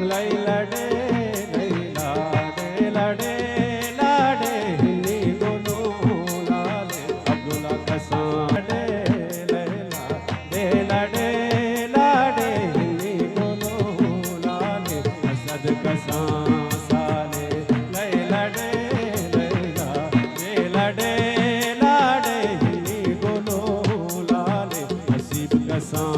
Laila day Laila day लाडे लाडे हिंदी दोनों लाले Abdullah कसां day Laila day लाडे लाडे हिंदी दोनों लाले असद कसां साले लैला डे लैला डे लाडे लाडे हिंदी दोनों लाले नसीब कसां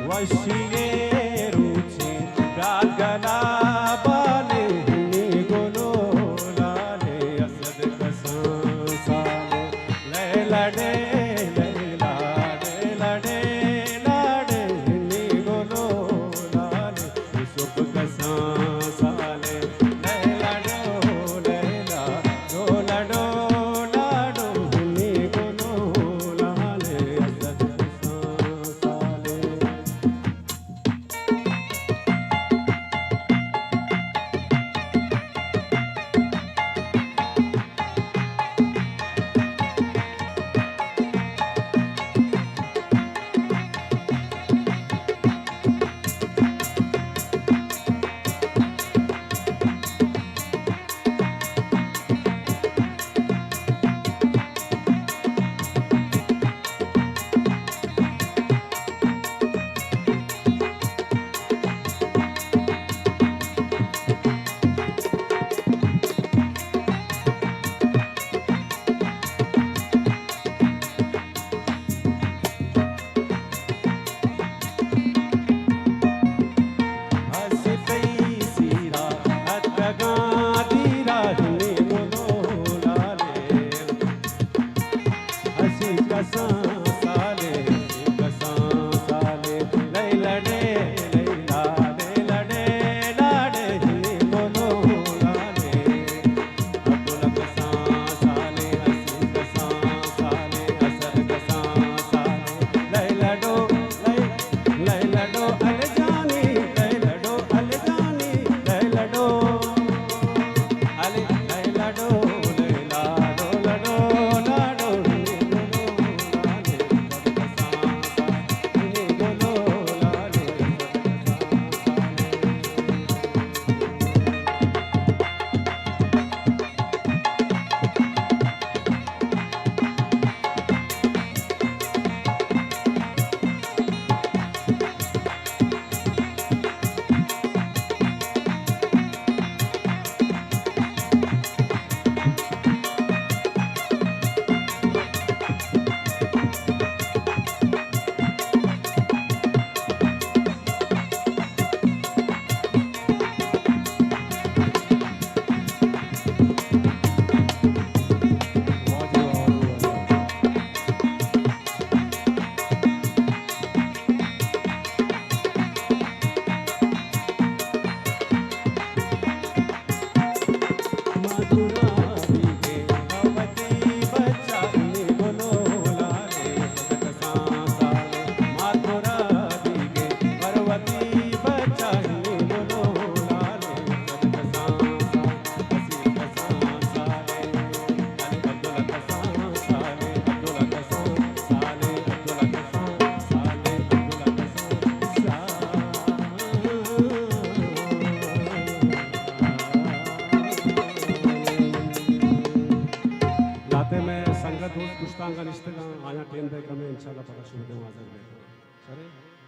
वशिये रुचि गागना बाले हिंदी गोलो लाले असद कसां साले लैला डे लैला डे लाडे लाडे हिंदी गोलो लाले यूसुफ कसां साले लैला डो लैला डो लाडो लाडो हिंदी गोलो लाले असद कसां साले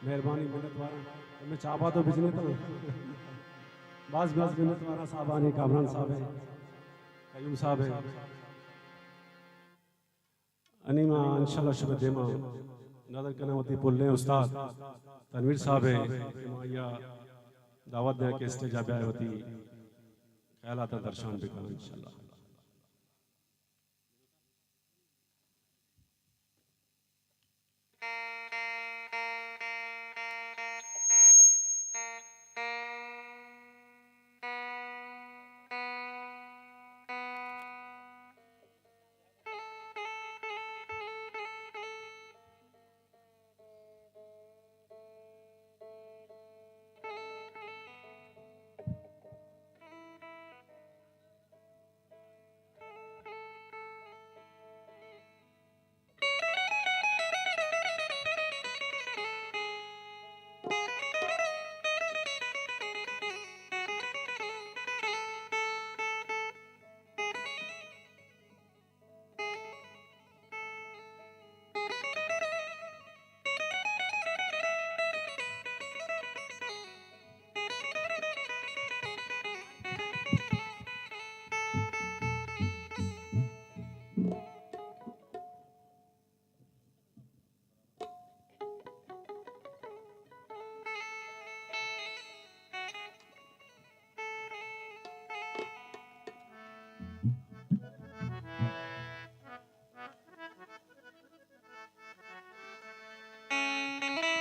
मेहरबानी मिन्नत वारा मैं चाहवा तो बिजली तो बस मिन्नत वारा साहबानी कामरान साहब है कयूम साहब है अनीमा इंशाल्लाह शुभ देमा नजर कनावती पुल्ले उस्ताद तनवीर साहब है हिमाया दावत दे के स्टेज आबे होती ख्यालात दर्शन भी करो इंशाल्लाह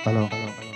हेलो हेलो हेलो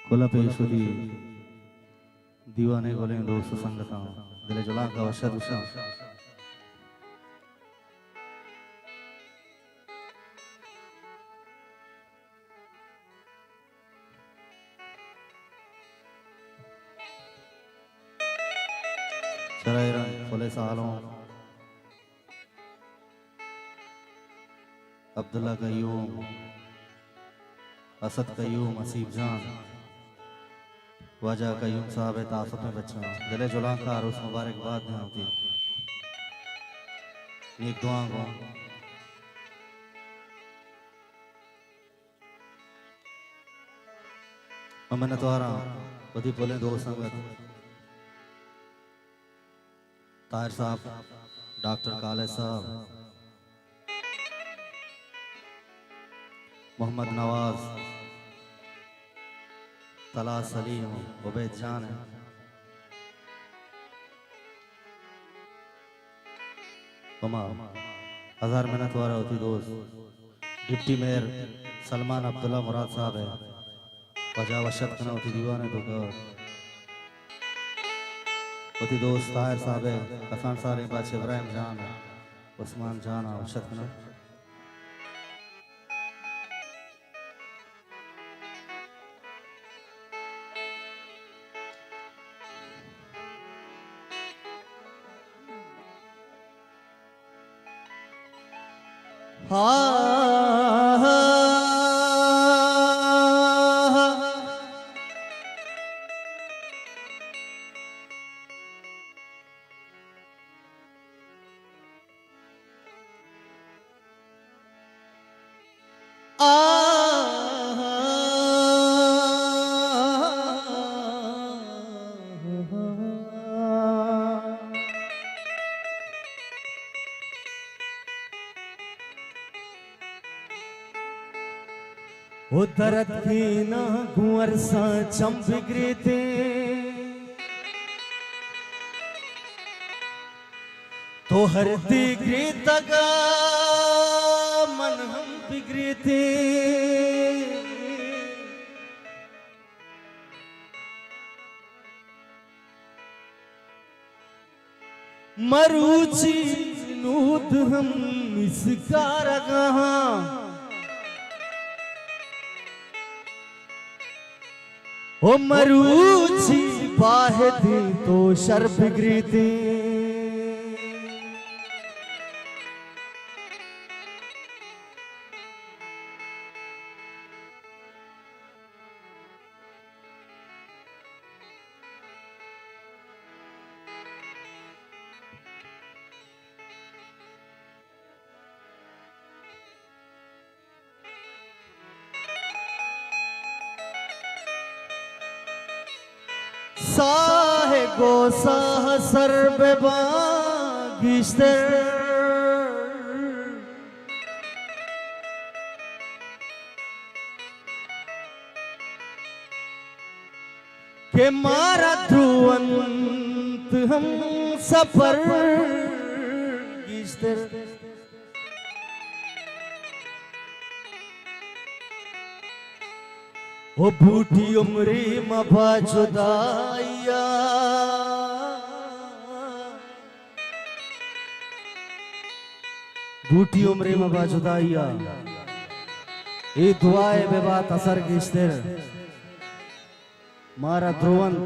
कोला पेशुदी दीवाने गोले दोस्त संगता दिले जुला का वशद उषा शरायरन फले सालों अब्दुल्ला कयूम असद कयूम असीब जान वजह कयूम साहब है तासुफ में बच्चा दिले जुलान का आरोस मुबारकबाद में होती नेक दुआ को अमनत वारा बदी बोले दो संगत ताहिर साहब डॉक्टर काले साहब मोहम्मद नवाज तला सलीम उबैद जान है हजार मेहनत वाला होती दोस्त डिप्टी मेयर सलमान अब्दुल्ला मुराद साहब है वजह वशत करना होती दीवाने तो होती दोस्त ताहिर साहब है कसान सारे बादशाह इब्राहिम जान है उस्मान जान है वशत करना वो दर्द की ना कुंवर सा चम बिगड़े थे तो हर दिगरे तका मन हम बिगड़े थे मरुचि नू खुद हम इसका रगा ओ मरूची बाहदी तो शर बिगड़ती साहे गो साह सर्वे बागिश्तर के मारा ध्रुवंत हम सफर गिश्तर ओ बूढ़ी उम्री मबा जुदाइया बूढ़ी उम्री मबा जुदाइया ये दुआए बेबात असर गिश्तर मारा ध्रुवन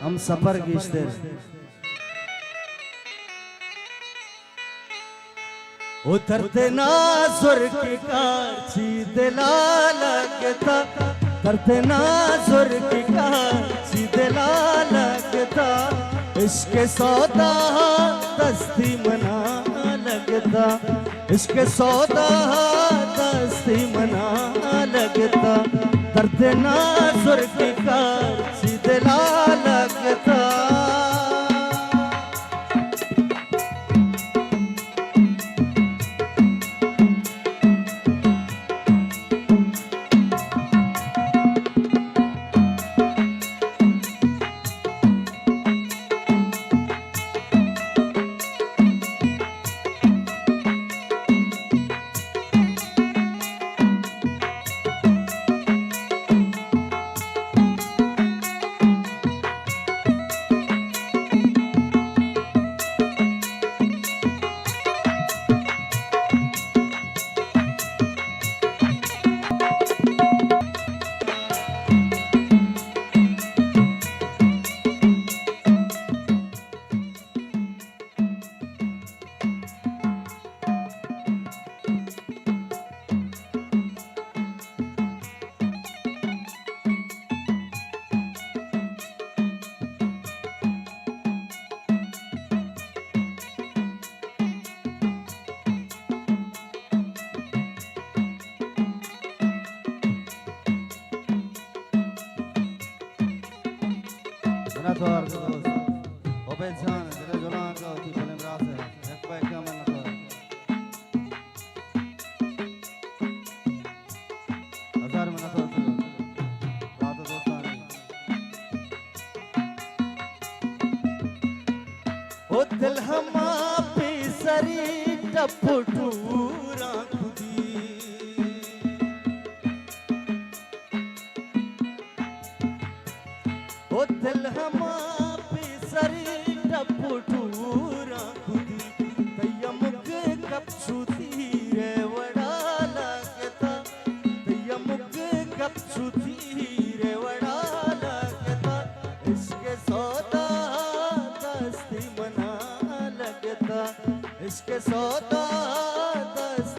हम सफर गिश्तर उतरते ना स्वर की काची दिला लगता करते ना सुर की काची दिला लगता इश्क सौदा दस्ती मना लगता इश्क सौदा दस्ती मना लगता करते ना सुर की काची दिला लगता ओ दिल हमा पे सरी टपटूरा खुदी ओ दिल हमा पे सरी टपटूरा खुदी तयमुक कब छूती रे वड़ा लगता तयमुक कब छूती रे वड़ा लगता इसके सौदा दस्ती मना लगता इसके सौदा